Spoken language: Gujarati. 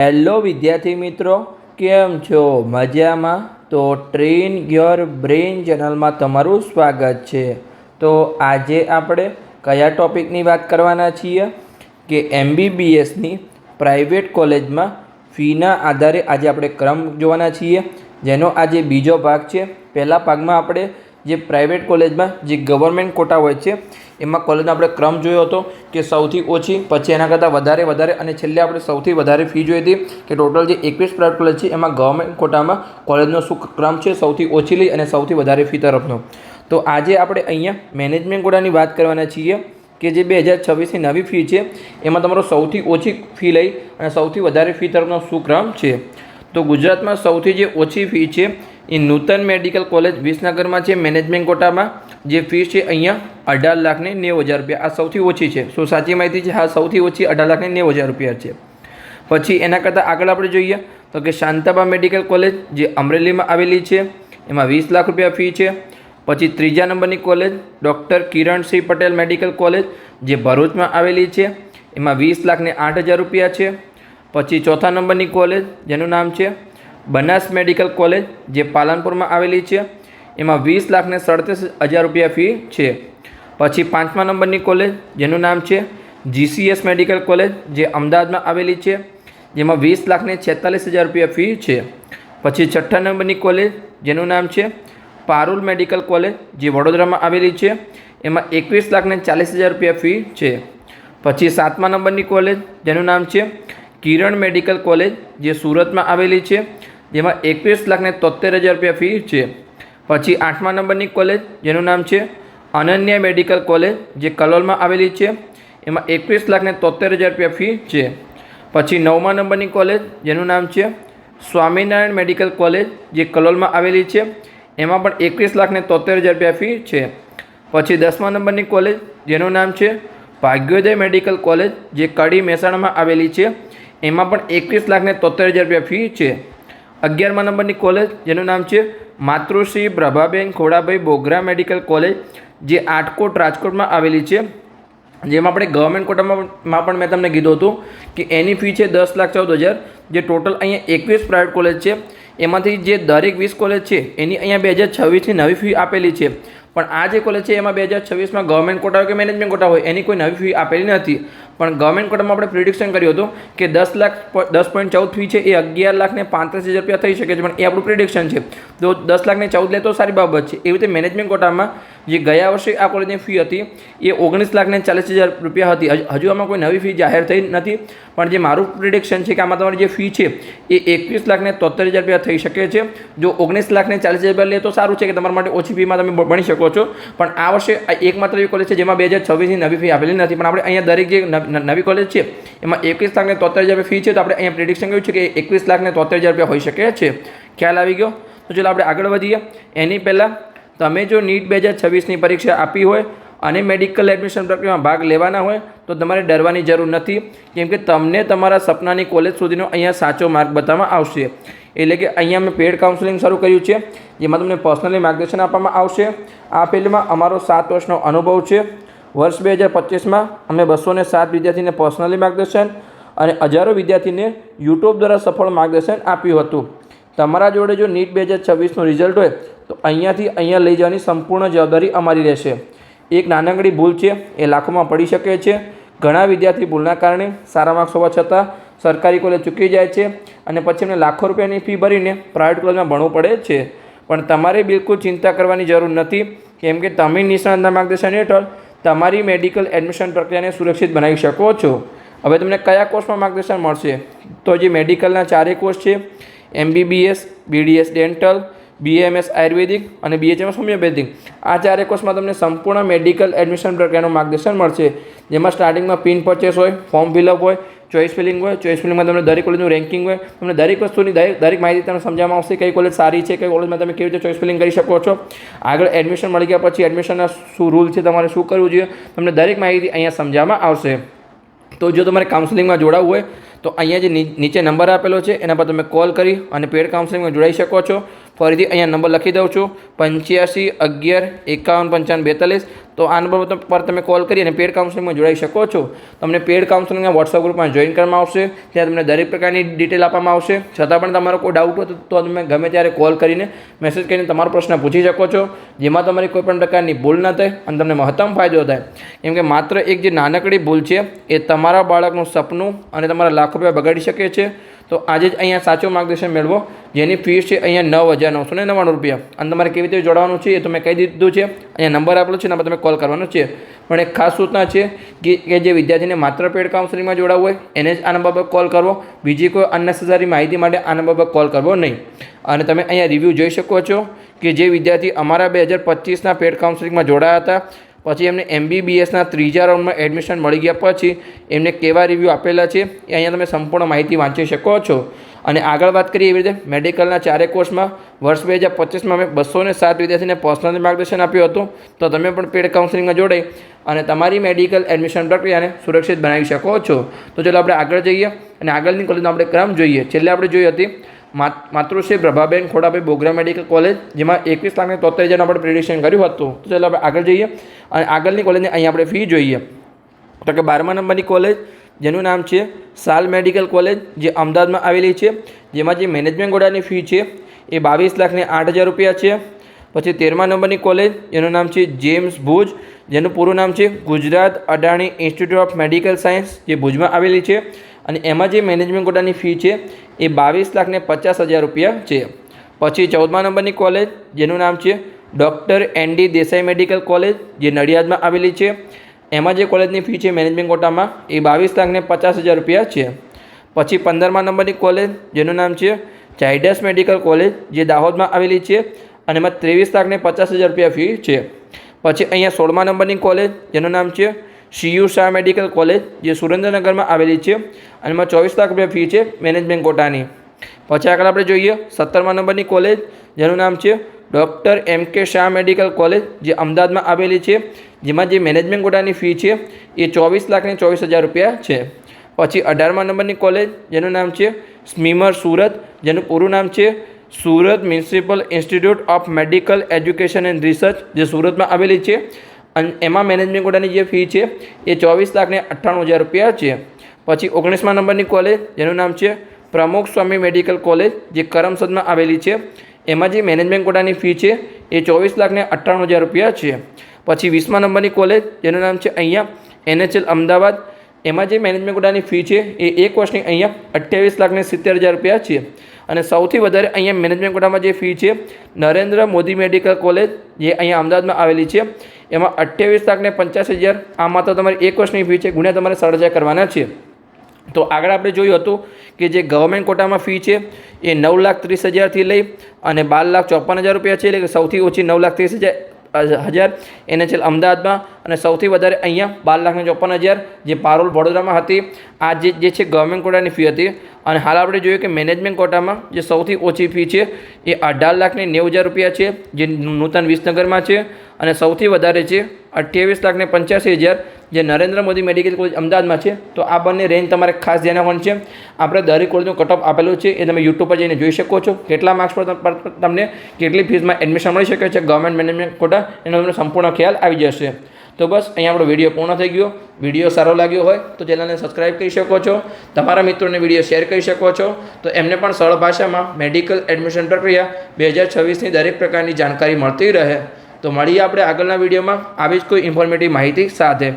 હેલો વિદ્યાર્થી મિત્રો, કેમ છો? મજામાં? તો ટ્રેન યોર બ્રેઇન ચેનલમાં તમારું સ્વાગત છે. તો આજે આપણે કયા ટૉપિકની વાત કરવાના છીએ કે MBBSની પ્રાઇવેટ કોલેજમાં ફીના આધારે આજે આપણે ક્રમ જોવાના છીએ, જેનો આજે બીજો ભાગ છે. પહેલા ભાગમાં આપણે જે પ્રાઇવેટ કોલેજમાં જે ગવર્મેન્ટ કોટા હોય છે એમાં કોલેજનો આપણે ક્રમ જોયો હતો કે સૌથી ઓછી, પછી એના કરતાં વધારે અને છેલ્લે આપણે સૌથી વધારે ફી જોઈ હતી કે ટોટલ જે 21 પ્રાઇવેટ કોલેજ છે એમાં ગવર્મેન્ટ કોટામાં કોલેજનો શું ક્રમ છે સૌથી ઓછી લઈ અને સૌથી વધારે ફી તરફનો. તો આજે આપણે અહીંયા મેનેજમેન્ટ કોટાની વાત કરવાના છીએ કે જે 2026ની નવી ફી છે એમાં તમારો સૌથી ઓછી ફી લઈ અને સૌથી વધારે ફી તરફનો શું ક્રમ છે. તો ગુજરાતમાં સૌથી જે ઓછી ફી છે એ નૂતન મેડિકલ કોલેજ વિસનગરમાં છે. મેનેજમેન્ટ કોટામાં જે ફી છે અહીંયા 18,90,000 રૂપિયા, આ સૌથી ઓછી છે. શું સાચી માહિતી છે? હા, સૌથી ઓછી 18,90,000 રૂપિયા છે. પછી એના કરતાં આગળ આપણે જોઈએ તો કે શાંતાબા મેડિકલ કોલેજ જે અમરેલીમાં આવેલી છે એમાં 20 લાખ રૂપિયા ફી છે. પછી ત્રીજા નંબરની college doctor Kiransinh Patel medical college જે ભરૂચમાં આવેલી છે એમાં 20,08,000 રૂપિયા છે. પછી ચોથા નંબરની કોલેજ જેનું નામ છે બનાસ મેડિકલ કોલેજ જે પાલનપુરમાં આવેલી છે એમાં 20,37,000 રૂપિયા ફી છે. પછી પાંચમા નંબરની કોલેજ જેનું નામ છે GCS મેડિકલ કોલેજ જે અમદાવાદમાં આવેલી છે જેમાં 20,46,000 રૂપિયા ફી છે. પછી છઠ્ઠા નંબરની કોલેજ જેનું નામ છે પારુલ મેડિકલ કોલેજ જે વડોદરામાં આવેલી છે એમાં 21,40,000 રૂપિયા ફી છે. પછી સાતમા નંબરની કોલેજ જેનું નામ છે કિરણ મેડિકલ કોલેજ જે સુરતમાં આવેલી છે જેમાં 21,73,000 રૂપિયા ફી છે. પછી આઠમા નંબરની કોલેજ જેનું નામ છે અનન્યા મેડિકલ કોલેજ જે કલોલમાં આવેલી છે એમાં 21,73,000 રૂપિયા ફી છે. પછી નવમા નંબરની કોલેજ જેનું નામ છે સ્વામિનારાયણ મેડિકલ કોલેજ જે કલોલમાં આવેલી છે એમાં પણ 21,73,000 રૂપિયા ફી છે. પછી દસમા નંબરની કોલેજ જેનું નામ છે ભાગ્યોદય મેડિકલ કોલેજ જે કડી મહેસાણામાં આવેલી છે એમાં પણ 21,73,000 રૂપિયા ફી છે. 11મા નંબરની કોલેજ જેનું નામ છે માતૃશ્રી પ્રભાબેન ખોડાભાઈ બોગરા મેડિકલ કોલેજ જે આટકોટ રાજકોટમાં આવેલી છે, જેમાં આપણે ગવર્મેન્ટ કોટામાં પણ મેં તમને કીધું હતું કે એની ફી છે 10,14,000. જે ટોટલ અહીંયા 21 પ્રાઇવેટ કોલેજ છે એમાંથી જે દરેક 20 કોલેજ છે એની અહીંયા 2026ની નવી ફી આપેલી છે. પણ આ જે કોલેજ છે એમાં 2026માં ગવર્મેન્ટ કોટા હોય કે મેનેજમેન્ટ કોટા હોય એની કોઈ નવી ફી આપેલી નથી. પણ ગવર્મેન્ટ કોટામાં આપણે પ્રિડિક્શન કર્યું હતું કે 10,14 ફી છે એ 11,35,000 રૂપિયા થઈ શકે છે, પણ એ આપણું પ્રિડિક્શન છે. તો 10,14 લે તો સારી બાબત છે. એવી રીતે મેનેજમેન્ટ કોટામાં જે ગયા વર્ષે આ કોલેજની ફી હતી એ 19,40,000 રૂપિયા હતી. હજુ આમાં કોઈ નવી ફી જાહેર થઈ નથી, પણ જે મારું પ્રિડિક્શન છે કે આમાં તમારી જે ફી છે એ 21,73,000 રૂપિયા થઈ શકે છે. જો 19,40,000 રૂપિયા લે તો સારું છે કે તમારા માટે ઓછી ફીમાં તમે ભણી શકો છો. પણ આ વર્ષે એકમાત્ર એવી કોલેજ છે જેમાં 2026ની નવી ફી આપેલી નથી. પણ આપણે અહીંયા દરેક જે નવી કોલેજ છે એમાં 21,73,000 રૂપિયા ફી છે, તો આપણે અહીંયા પ્રિડિક્શન કર્યું છે કે 21,73,000 રૂપિયા હોઈ શકે છે. ખ્યાલ આવી ગયો? તો ચાલો આપણે આગળ વધીએ. એની પહેલાં તમે જો નીટ 2026ની પરીક્ષા આપી હોય અને મેડિકલ એડમિશન પ્રક્રિયામાં ભાગ લેવાના હોય તો તમારે ડરવાની જરૂર નથી, કેમ કે તમને તમારા સપનાની કોલેજ સુધીનો અહીંયા સાચો માર્ગ બતાવવામાં આવશે. એટલે કે અહીંયા અમે પેડ કાઉન્સેલિંગ શરૂ કર્યું છે, જેમાં તમને પર્સનલી માર્ગદર્શન આપવામાં આવશે. આ ફિલ્ડમાં અમારો 7 વર્ષનો અનુભવ છે. વર્ષ 2025માં અમે 207 વિદ્યાર્થીને પર્સનલી માર્ગદર્શન અને હજારો વિદ્યાર્થીને યુટ્યુબ દ્વારા સફળ માર્ગદર્શન આપ્યું હતું. તમારા જોડે જો નીટ 2026નું રિઝલ્ટ હોય તો અહીંયા લઈ જવાની સંપૂર્ણ જવાબદારી અમારી રહેશે. એક નાનકડી ભૂલ છે એ લાખોમાં પડી શકે છે. ઘણા વિદ્યાર્થી ભૂલના કારણે સારા માર્ક્સ હોવા છતાં સરકારી કોલેજ ચૂકી જાય છે અને પછી એમને લાખો રૂપિયાની ફી ભરીને પ્રાઇવેટ કોલેજમાં ભણવું પડે છે. પણ તમારે બિલકુલ ચિંતા કરવાની જરૂર નથી, કેમ કે તમે નિષ્ણાતના માર્ગદર્શન હેઠળ તમારી મેડિકલ એડમિશન પ્રક્રિયાને સુરક્ષિત બનાવી શકો છો. હવે તમને કયા કોર્સમાં માર્ગદર્શન મળશે? તો જે મેડિકલના 4 કોર્સ છે MBBS, BDS ડેન્ટલ, BAMS આયુર્વેદિક અને BHMS હોમિયોપેથિક, આ 4 કોર્સમાં તમને સંપૂર્ણ મેડિકલ એડમિશન પ્રક્રિયાનું માર્ગદર્શન મળશે. જેમાં સ્ટાર્ટિંગમાં પિન પરચેસ હોય, ફોર્મ ફિલઅપ હોય, ચોઇસ ફિલિંગ હોય. ચોઇસ ફિલિંગમાં તમને દરેક કોલેજનું રેન્કિંગ હોય, તમને દરેક વસ્તુની દરેક માહિતી તમને સમજાવવામાં આવશે કઈ કોલેજ સારી છે, કઈ કોલેજમાં તમે કેવી રીતે ચોઇસ ફિલિંગ કરી શકો છો. આગળ એડમિશન મળી ગયા પછી એડમિશનના શું રૂલ છે, તમારે શું કરવું જોઈએ, તમને દરેક માહિતી અહીંયા સમજાવવામાં આવશે. તો જો તમારે કાઉન્સેલિંગમાં જોડાવવું હોય તો અહીંયા જે નીચે નંબર આપેલો છે એના પર તમે કોલ કરી અને પેડ કાઉન્સેલિંગમાં જોડાઈ શકો છો. ફરીથી અહીંયા નંબર લખી દઉં છું 85 11 51 55 42. તો આ નંબર પર તમે કોલ કરી અને પેડ કાઉન્સેલિંગમાં જોડાઈ શકો છો. તમને પેડ કાઉન્સેલિંગના વોટ્સઅપ ગ્રુપમાં જોઈન કરવામાં આવશે. ત્યાં તમને દરેક પ્રકારની ડિટેલ આપવામાં આવશે. છતાં પણ તમારો કોઈ ડાઉટ હોય તો તમે ગમે ત્યારે કોલ કરીને મેસેજ કરીને તમારો પ્રશ્ન પૂછી શકો છો, જેમાં તમારી કોઈ પણ પ્રકારની ભૂલ ન થાય અને તમને મહત્તમ ફાયદો થાય. કેમ કે માત્ર એક જે નાનકડી ભૂલ છે એ તમારા બાળકનું સપનું અને તમારા લાખો રૂપિયા બગાડી શકે છે. તો આજે જ અહીંયા સાચું માર્ગદર્શન મેળવો, જેની ફીસ છે અહીંયા 9,999 રૂપિયા. અને તમારે કેવી રીતે જોડાવાનું છે એ તો મેં કહી દીધું છે. અહીંયા નંબર આપેલો છે, એના પર તમે કોલ કરવાનો છે. પણ એક ખાસ સૂચના છે કે જે વિદ્યાર્થીને માત્ર પેડ કાઉન્સેલિંગમાં જોડાવવું હોય એને જ આ નંબર પર કોલ કરવો. બીજી કોઈ અનનેસેસરી માહિતી માટે આ નંબર પર કોલ કરવો નહીં. અને તમે અહીંયા રિવ્યૂ જોઈ શકો છો કે જે વિદ્યાર્થી અમારા 2025ના પેડ કાઉન્સેલિંગમાં જોડાયા હતા, પછી એમને MBBSના 3જા રાઉન્ડમાં એડમિશન મળી ગયા પછી એમને કેવા રિવ્યૂ આપેલા છે એ અહીંયા તમે સંપૂર્ણ માહિતી વાંચી શકો છો. અને આગળ વાત કરીએ એવી રીતે મેડિકલના 4 કોર્સમાં વર્ષ 2025માં અમે 207 વિદ્યાર્થીને પર્સનલ માર્ગદર્શન આપ્યું હતું. તો તમે પણ પેડ કાઉન્સેલિંગમાં જોડાઈ અને તમારી મેડિકલ એડમિશન પ્રક્રિયાને સુરક્ષિત બનાવી શકો છો. તો ચાલો આપણે આગળ જઈએ અને આગળની કોલેજનો આપણે ક્રમ જોઈએ. છેલ્લે આપણે જોઈ હતી માતૃશ્રી પ્રભાબેન ખોડાભાઈ બોગરા મેડિકલ કોલેજ, જેમાં 21,73,000 આપણે પ્રિડિક્શન કર્યું હતું. તો ચાલો આપણે આગળ જઈએ અને આગળની કોલેજની અહીંયા આપણે ફી જોઈએ. તો કે 12મા નંબરની કોલેજ જેનું નામ છે સાલ મેડિકલ કોલેજ, જે અમદાવાદમાં આવેલી છે, જેમાં જે મેનેજમેન્ટ કોટાની ફી છે એ 22,08,000 રૂપિયા છે. પછી 13મા નંબરની કોલેજ જેનું નામ છે જેમ્સ ભુજ, જેનું પૂરું નામ છે Gujarat Adani institute of medical science, જે ભુજમાં આવેલી છે. અને એમાં જે મેનેજમેન્ટ કોટાની ફી છે એ 22,50,000 રૂપિયા છે. પછી 14મા નંબરની કોલેજ જેનું નામ છે doctor ND Desai medical college, જે નડિયાદમાં આવેલી છે. એમાં જે કોલેજની ફી છે મેનેજમેન્ટ કોટામાં એ 22,50,000 રૂપિયા છે. પછી 15મા નંબરની કોલેજ જેનું નામ છે ઝાયડસ મેડિકલ કોલેજ, જે દાહોદમાં આવેલી છે, અને એમાં 23,50,000 રૂપિયા ફી છે. પછી અહીંયા 16મા નંબરની કોલેજ જેનું નામ છે CU શાહ મેડિકલ કોલેજ, જે સુરેન્દ્રનગરમાં આવેલી છે, અને એમાં 24 લાખ રૂપિયા ફી છે મેનેજમેન્ટ કોટાની. પછી આગળ આપણે જોઈએ 17મા નંબરની કોલેજ જેનું નામ છે doctor MK Shah medical college, જે અમદાવાદમાં આવેલી છે, જેમાં જે મેનેજમેન્ટ કોટાની ફી છે એ 24,24,000 રૂપિયા છે. પછી 18મા નંબરની કોલેજ જેનું નામ છે સ્મીમર સુરત, જેનું પૂરું નામ છે Surat municipal institute of medical education and research, જે સુરતમાં આવેલી છે, અને એમાં મેનેજમેન્ટ કોટાની જે ફી છે એ 24,98,000 રૂપિયા છે. પછી 19મા નંબરની કોલેજ જેનું નામ છે પ્રમુખ સ્વામી મેડિકલ કોલેજ, જે કરમસદમાં આવેલી છે, એમાં જે મેનેજમેન્ટ કોટાની ફી છે એ 24,98,000 રૂપિયા છે. પછી 20મા નંબરની કોલેજ જેનું નામ છે અહીંયા NHL અમદાવાદ, એમાં જે મેનેજમેન્ટ કોટાની ફી છે એ એક વર્ષની અહીંયા 28,70,000 રૂપિયા છે. અને સૌથી વધારે અહીંયા મેનેજમેન્ટ કોટામાં જે ફી છે નરેન્દ્ર મોદી મેડિકલ કોલેજ, જે અહીંયા અમદાવાદમાં આવેલી છે, એમાં 28,85,000. આમાં તો તમારી એક વર્ષની ફી છે, ગુણ્યા તમારે 7,000 કરવાના છે. તો આગળ આપણે જોયું હતું કે જે ગવર્મેન્ટ કોટામાં ફી છે એ 9,30,000થી લઈ અને 12,54,000 રૂપિયા છે, એટલે કે સૌથી ઓછી 9,30,000 NHL અમદાવાદમાં, અને સૌથી વધારે અહીંયા 12,54,000 જે પારોલ વડોદરામાં હતી. આ જે છે ગવર્મેન્ટ કોટાની ફી હતી. અને હાલ આપણે જોઈએ કે મેનેજમેન્ટ કોટામાં જે સૌથી ઓછી ફી છે એ 18,90,000 રૂપિયા છે, જે નૂતન વિસનગરમાં છે, અને સૌથી વધારે છે 28,85,000 જે નરેન્દ્ર મોદી મેડિકલ કોલેજ અમદાવાદમાં છે. તો આ બંને રેન્જ તમારે ખાસ ધ્યાન રાખવાની છે. આપણે દરેક કોલેજનું કટ ઓફ આપેલું છે, એ તમે યુટ્યુબ પર જઈને જોઈ શકો છો. કેટલા માર્ક્સ પર તમને કેટલી ફીસમાં એડમિશન મળી શકે છે ગવર્મેન્ટ મેનેજમેન્ટ કોટા, એનો તમને સંપૂર્ણ ખ્યાલ આવી જશે. તો બસ અહીંયા આપણો વિડીયો પૂર્ણ થઈ ગયો. વિડીયો સારો લાગ્યો હોય તો ચેનલને સબસ્ક્રાઈબ કરી શકો છો. તમારા મિત્રોને વિડીયો શેર કરી શકો છો, તો એમને પણ સરળ ભાષામાં મેડિકલ એડમિશન પ્રક્રિયા 2026ની દરેક પ્રકારની જાણકારી મળતી રહે. તો મળીએ આપણે આગળના વિડીયોમાં આવી જ કોઈ ઇન્ફોર્મેટિવ માહિતી સાથે.